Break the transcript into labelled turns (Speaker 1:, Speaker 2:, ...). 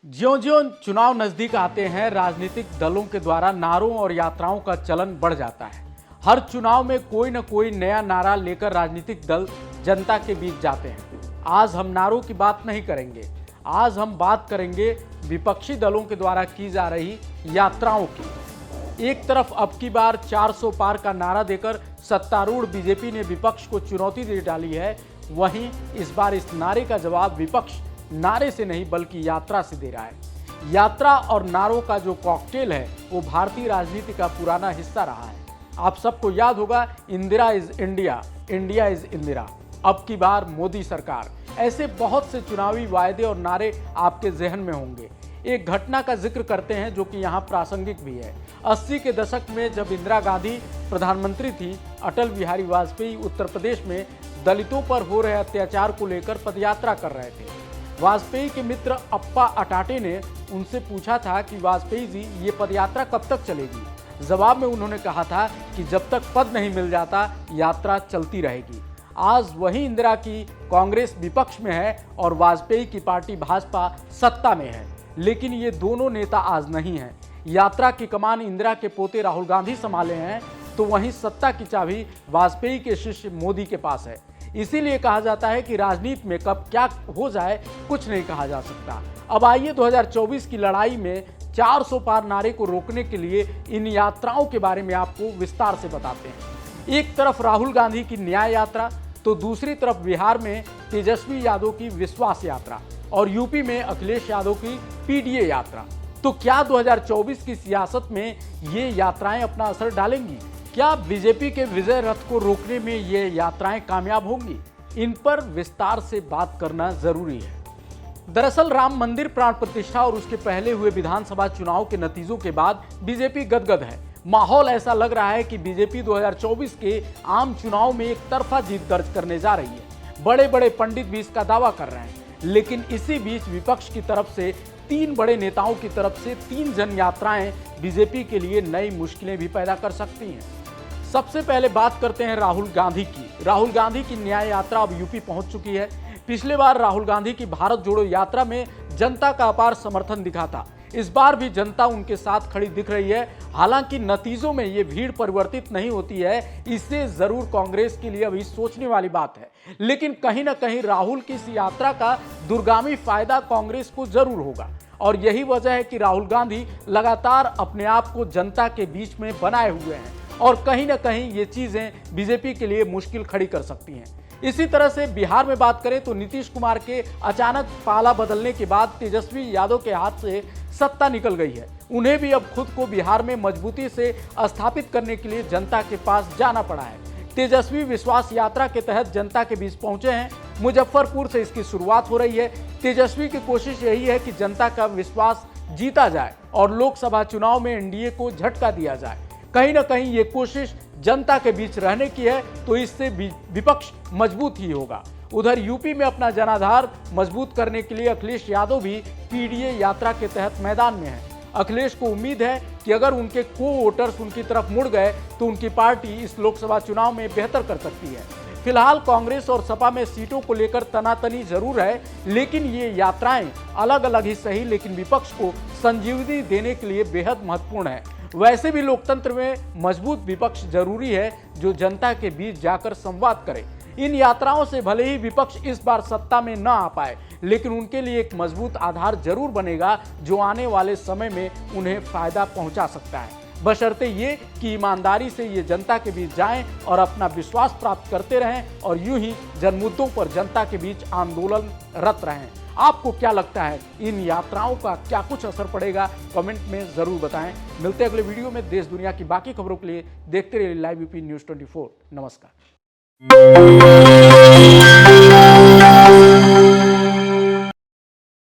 Speaker 1: ज्यों-ज्यों चुनाव नजदीक आते हैं, राजनीतिक दलों के द्वारा नारों और यात्राओं का चलन बढ़ जाता है। हर चुनाव में कोई न कोई नया नारा लेकर राजनीतिक दल जनता के बीच जाते हैं। आज हम नारों की बात नहीं करेंगे, आज हम बात करेंगे विपक्षी दलों के द्वारा की जा रही यात्राओं की। एक तरफ अब की बार 400 पार का नारा देकर सत्तारूढ़ बीजेपी ने विपक्ष को चुनौती दे डाली है, वहीं इस बार इस नारे का जवाब विपक्ष नारे से नहीं बल्कि यात्रा से दे रहा है। यात्रा और नारों का जो कॉकटेल है वो भारतीय राजनीति का पुराना हिस्सा रहा है। आप सबको याद होगा, Indira is India, India is Indira, अब की बार मोदी सरकार। ऐसे बहुत से चुनावी वायदे और नारे आपके जहन में होंगे। एक घटना का जिक्र करते हैं जो कि यहाँ प्रासंगिक भी है। 80 के दशक में जब इंदिरा गांधी प्रधानमंत्री थी, अटल बिहारी वाजपेयी उत्तर प्रदेश में दलितों पर हो रहे अत्याचार को लेकर पदयात्रा कर रहे थे। वाजपेयी के मित्र अप्पा अटाटे ने उनसे पूछा था कि वाजपेयी जी, ये पदयात्रा कब तक चलेगी? जवाब में उन्होंने कहा था कि जब तक पद नहीं मिल जाता यात्रा चलती रहेगी। आज वही इंदिरा की कांग्रेस विपक्ष में है और वाजपेयी की पार्टी भाजपा सत्ता में है, लेकिन ये दोनों नेता आज नहीं हैं। यात्रा की कमान इंदिरा के पोते राहुल गांधी संभाले हैं, तो वहीं सत्ता की चाबी वाजपेयी के शिष्य मोदी के पास है। इसीलिए कहा जाता है कि राजनीति में कब क्या हो जाए कुछ नहीं कहा जा सकता। अब आइए 2024 की लड़ाई में 400 पार नारे को रोकने के लिए इन यात्राओं के बारे में आपको विस्तार से बताते हैं। एक तरफ राहुल गांधी की न्याय यात्रा, तो दूसरी तरफ बिहार में तेजस्वी यादव की विश्वास यात्रा और यूपी में अखिलेश यादव की पीडीए यात्रा। तो क्या 2024 की सियासत में ये यात्राएं अपना असर डालेंगी? क्या बीजेपी के विजय रथ को रोकने में ये यात्राएं कामयाब होंगी? इन पर विस्तार से बात करना जरूरी है। दरअसल राम मंदिर प्राण प्रतिष्ठा और उसके पहले हुए विधानसभा चुनाव के नतीजों के बाद बीजेपी गदगद है। माहौल ऐसा लग रहा है कि बीजेपी 2024 के आम चुनाव में एक तरफा जीत दर्ज करने जा रही है। बड़े बड़े पंडित भी इसका दावा कर रहे हैं, लेकिन इसी बीच विपक्ष की तरफ से 3 बड़े नेताओं की तरफ से 3 जन यात्राएं बीजेपी के लिए नई मुश्किलें भी पैदा कर सकती हैं। सबसे पहले बात करते हैं राहुल गांधी की। राहुल गांधी की न्याय यात्रा अब यूपी पहुंच चुकी है। पिछले बार राहुल गांधी की भारत जोड़ो यात्रा में जनता का अपार समर्थन दिखा था। इस बार भी जनता उनके साथ खड़ी दिख रही है। हालांकि नतीजों में ये भीड़ परिवर्तित नहीं होती है, इससे जरूर कांग्रेस के लिए अभी सोचने वाली बात है। लेकिन कहीं ना कहीं राहुल की इस यात्रा का दूरगामी फायदा कांग्रेस को जरूर होगा और यही वजह है कि राहुल गांधी लगातार अपने आप को जनता के बीच में बनाए हुए हैं और कहीं ना कहीं ये चीजें बीजेपी के लिए मुश्किल खड़ी कर सकती हैं। इसी तरह से बिहार में बात करें तो नीतीश कुमार के अचानक पाला बदलने के बाद तेजस्वी यादव के हाथ से सत्ता निकल गई है। उन्हें भी अब खुद को बिहार में मजबूती से स्थापित करने के लिए जनता के पास जाना पड़ा है। तेजस्वी विश्वास यात्रा के तहत जनता के बीच पहुंचे हैं। मुजफ्फरपुर से इसकी शुरुआत हो रही है। तेजस्वी की कोशिश यही है कि जनता का विश्वास जीता जाए और लोकसभा चुनाव में एनडीए को झटका दिया जाए। कहीं ना कहीं ये कोशिश जनता के बीच रहने की है, तो इससे विपक्ष मजबूत ही होगा। उधर यूपी में अपना जनाधार मजबूत करने के लिए अखिलेश यादव भी पीडीए यात्रा के तहत मैदान में है। अखिलेश को उम्मीद है कि अगर उनके को वोटर्स उनकी तरफ मुड़ गए तो उनकी पार्टी इस लोकसभा चुनाव में बेहतर कर सकती है। फिलहाल कांग्रेस और सपा में सीटों को लेकर तनातनी जरूर है, लेकिन ये यात्राएं अलग अलग ही सही, लेकिन विपक्ष को संजीवनी देने के लिए बेहद महत्वपूर्ण है। वैसे भी लोकतंत्र में मजबूत विपक्ष जरूरी है जो जनता के बीच जाकर संवाद करे। इन यात्राओं से भले ही विपक्ष इस बार सत्ता में न आ पाए, लेकिन उनके लिए एक मजबूत आधार जरूर बनेगा जो आने वाले समय में उन्हें फायदा पहुंचा सकता है, बशर्ते ये कि ईमानदारी से ये जनता के बीच जाएं और अपना विश्वास प्राप्त करते रहें और यूं ही जनमुद्दों पर जनता के बीच आंदोलनरत रहें। आपको क्या लगता है, इन यात्राओं का क्या कुछ असर पड़ेगा? कमेंट में जरूर बताएं। मिलते हैं अगले वीडियो में देश दुनिया की बाकी खबरों के लिए। देखते रहिए लाइव यूपी न्यूज़ 24। नमस्कार।